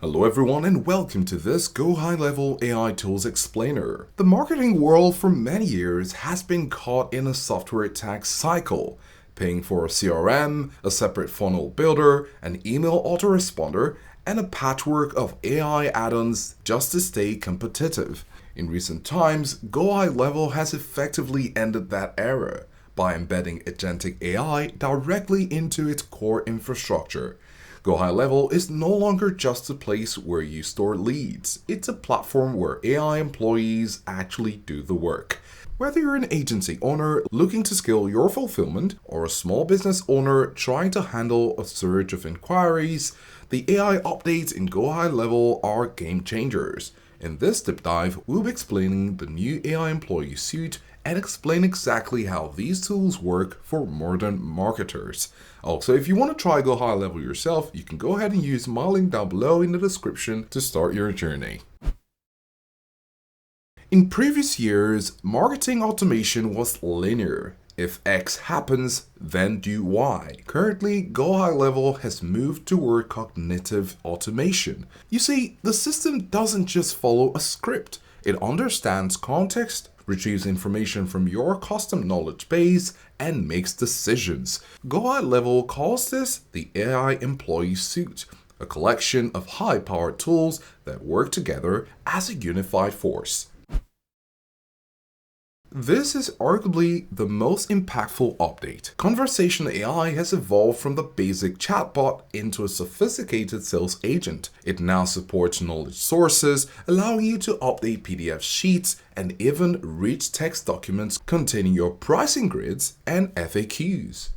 Hello everyone and welcome to this GoHighLevel AI Tools Explainer. The marketing world for many years has been caught in a software tax cycle, paying for a CRM, a separate funnel builder, an email autoresponder, and a patchwork of AI add-ons just to stay competitive. In recent times, GoHighLevel has effectively ended that era by embedding agentic AI directly into its core infrastructure. GoHighLevel is no longer just a place where you store leads. It's a platform where AI employees actually do the work. Whether you're an agency owner looking to scale your fulfillment or a small business owner trying to handle a surge of inquiries, the AI updates in GoHighLevel are game changers. In this deep dive, we'll be explaining the new AI employee suite and explain exactly how these tools work for modern marketers. Also, if you want to try GoHighLevel yourself, you can go ahead and use my link down below in the description to start your journey. In previous years, marketing automation was linear. If X happens, then do Y. Currently, GoHighLevel has moved toward cognitive automation. You see, the system doesn't just follow a script. It understands context, retrieves information from your custom knowledge base, and makes decisions. GoHighLevel calls this the AI Employee Suite, a collection of high-powered tools that work together as a unified force. This is arguably the most impactful update. Conversational AI has evolved from the basic chatbot into a sophisticated sales agent. It now supports knowledge sources, allowing you to update PDF sheets and even read text documents containing your pricing grids and FAQs.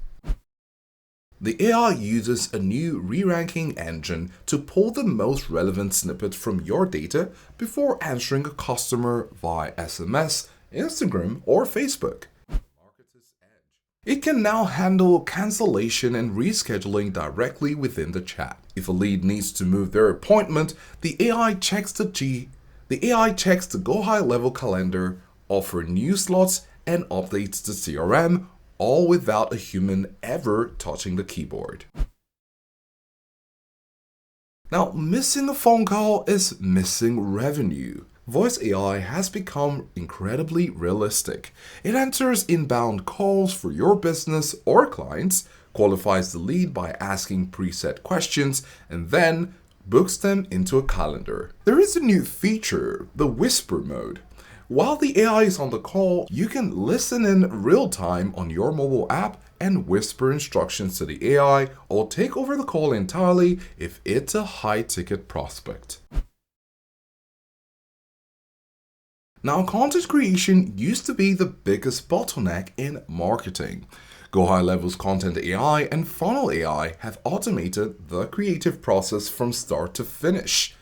The AI uses a new re-ranking engine to pull the most relevant snippets from your data before answering a customer via SMS, Instagram, or Facebook. It can now handle cancellation and rescheduling directly within the chat. If a lead needs to move their appointment, the AI checks the GoHighLevel calendar, offers new slots, and updates the CRM, all without a human ever touching the keyboard. Now, missing a phone call is missing revenue. Voice AI has become incredibly realistic. It answers inbound calls for your business or clients, qualifies the lead by asking preset questions, and then books them into a calendar. There is a new feature, the whisper mode. While the AI is on the call, you can listen in real time on your mobile app and whisper instructions to the AI or take over the call entirely if it's a high-ticket prospect. Now, content creation used to be the biggest bottleneck in marketing. GoHighLevel's content AI and funnel AI have automated the creative process from start to finish.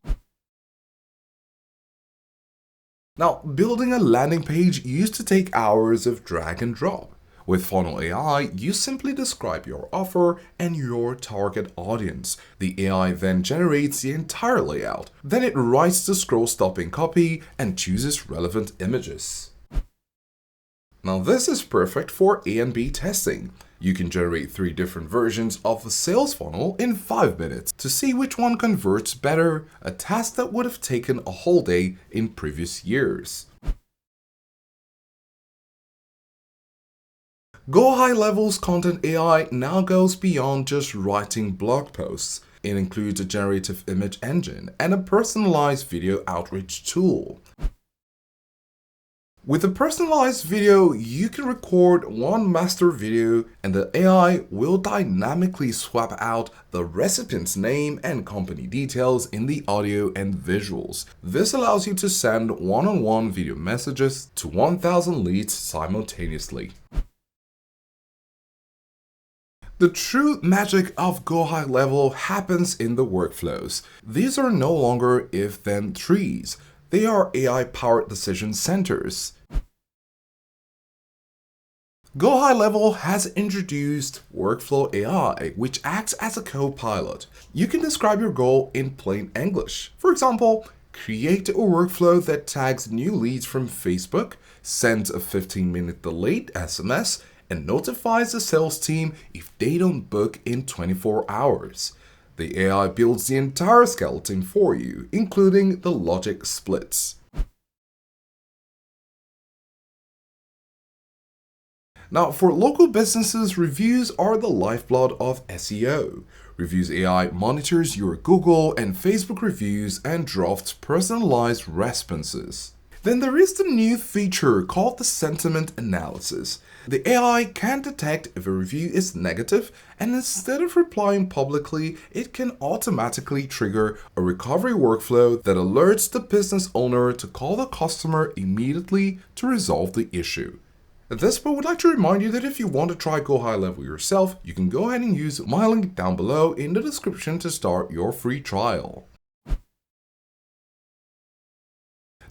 Now, building a landing page used to take hours of drag and drop. With Funnel AI, you simply describe your offer and your target audience. The AI then generates the entire layout. Then it writes the scroll-stopping copy and chooses relevant images. Now, this is perfect for A/B testing. You can generate 3 different versions of a sales funnel in 5 minutes to see which one converts better, a task that would have taken a whole day in previous years. GoHighLevel's content AI now goes beyond just writing blog posts. It includes a generative image engine and a personalized video outreach tool. With a personalized video, you can record one master video and the AI will dynamically swap out the recipient's name and company details in the audio and visuals. This allows you to send one-on-one video messages to 1,000 leads simultaneously. The true magic of GoHighLevel happens in the workflows. These are no longer if-then trees. They are AI-powered decision centers. GoHighLevel has introduced Workflow AI, which acts as a co-pilot. You can describe your goal in plain English. For example, create a workflow that tags new leads from Facebook, sends a 15-minute delayed SMS, and notifies the sales team if they don't book in 24 hours. The AI builds the entire skeleton for you, including the logic splits. Now, for local businesses, reviews are the lifeblood of SEO. Reviews AI monitors your Google and Facebook reviews and drafts personalized responses. Then there is the new feature called the sentiment analysis. The AI can detect if a review is negative, and instead of replying publicly, it can automatically trigger a recovery workflow that alerts the business owner to call the customer immediately to resolve the issue. At this point, we'd like to remind you that if you want to try GoHighLevel yourself, you can go ahead and use my link down below in the description to start your free trial.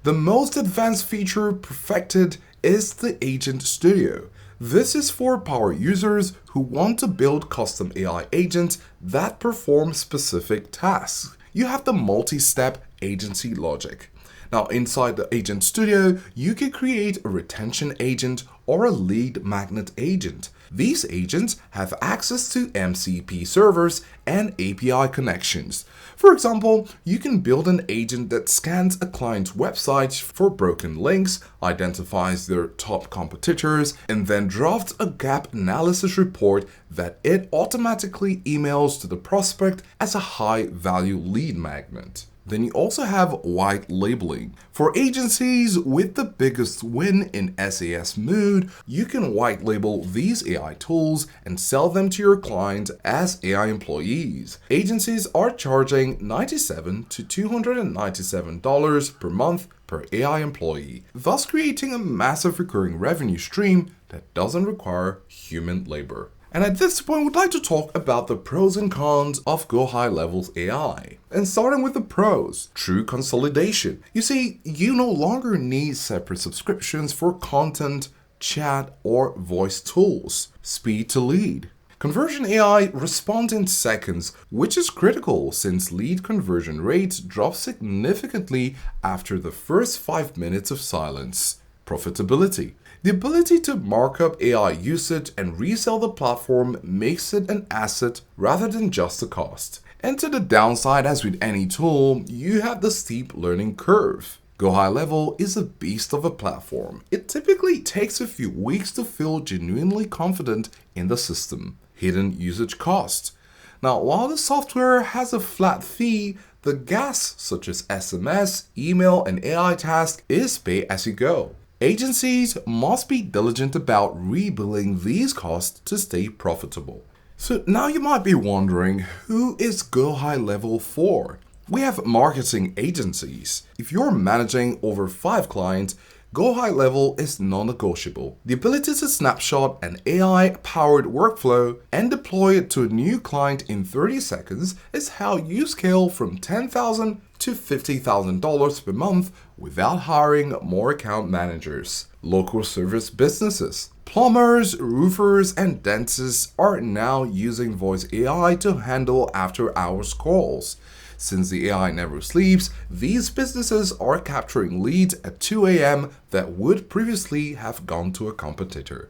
The most advanced feature perfected is the Agent Studio. This is for power users who want to build custom AI agents that perform specific tasks. You have the multi-step agency logic. Now, inside the Agent Studio, you can create a retention agent or a lead magnet agent. These agents have access to MCP servers and API connections. For example, you can build an agent that scans a client's website for broken links, identifies their top competitors, and then drafts a gap analysis report that it automatically emails to the prospect as a high-value lead magnet. Then you also have white labeling. For agencies with the biggest win in SAS mood, you can white label these AI tools and sell them to your clients as AI employees. Agencies are charging $97 to $297 per month per AI employee, thus creating a massive recurring revenue stream that doesn't require human labor. And at this point, we'd like to talk about the pros and cons of GoHighLevel's AI. And starting with the pros, true consolidation. You see, you no longer need separate subscriptions for content, chat, or voice tools. Speed to lead. Conversion AI responds in seconds, which is critical since lead conversion rates drop significantly after the first 5 minutes of silence. Profitability. The ability to mark up AI usage and resell the platform makes it an asset rather than just a cost. And to the downside, as with any tool, you have the steep learning curve. GoHighLevel is a beast of a platform. It typically takes a few weeks to feel genuinely confident in the system. Hidden usage cost. Now, while the software has a flat fee, the gas such as SMS, email, and AI tasks is pay as you go. Agencies must be diligent about rebilling these costs to stay profitable. So now you might be wondering, who is GoHighLevel for? We have marketing agencies. If you're managing over 5 clients, GoHighLevel is non-negotiable. The ability to snapshot an AI-powered workflow and deploy it to a new client in 30 seconds is how you scale from $10,000 to $50,000 per month without hiring more account managers. Local service businesses. Plumbers, roofers, and dentists are now using voice AI to handle after-hours calls. Since the AI never sleeps, these businesses are capturing leads at 2 a.m. that would previously have gone to a competitor.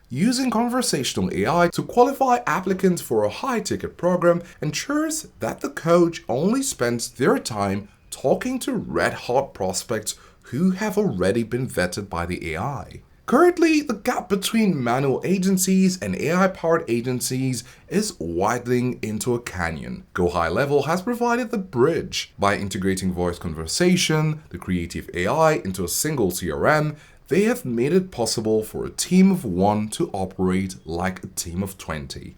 Using conversational AI to qualify applicants for a high-ticket program ensures that the coach only spends their time talking to red-hot prospects who have already been vetted by the AI. Currently, the gap between manual agencies and AI-powered agencies is widening into a canyon. GoHighLevel has provided the bridge. By integrating voice conversation, the creative AI into a single CRM, they have made it possible for a team of 1 to operate like a team of 20.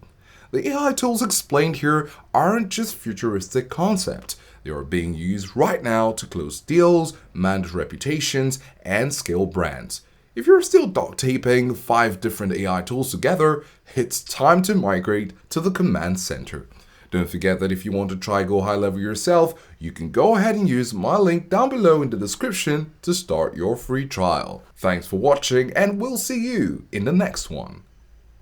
The AI tools explained here aren't just futuristic concepts. They are being used right now to close deals, manage reputations, and scale brands. If you're still duct taping 5 different AI tools together, it's time to migrate to the command center. Don't forget that if you want to try GoHighLevel yourself, you can go ahead and use my link down below in the description to start your free trial. Thanks for watching, and we'll see you in the next one.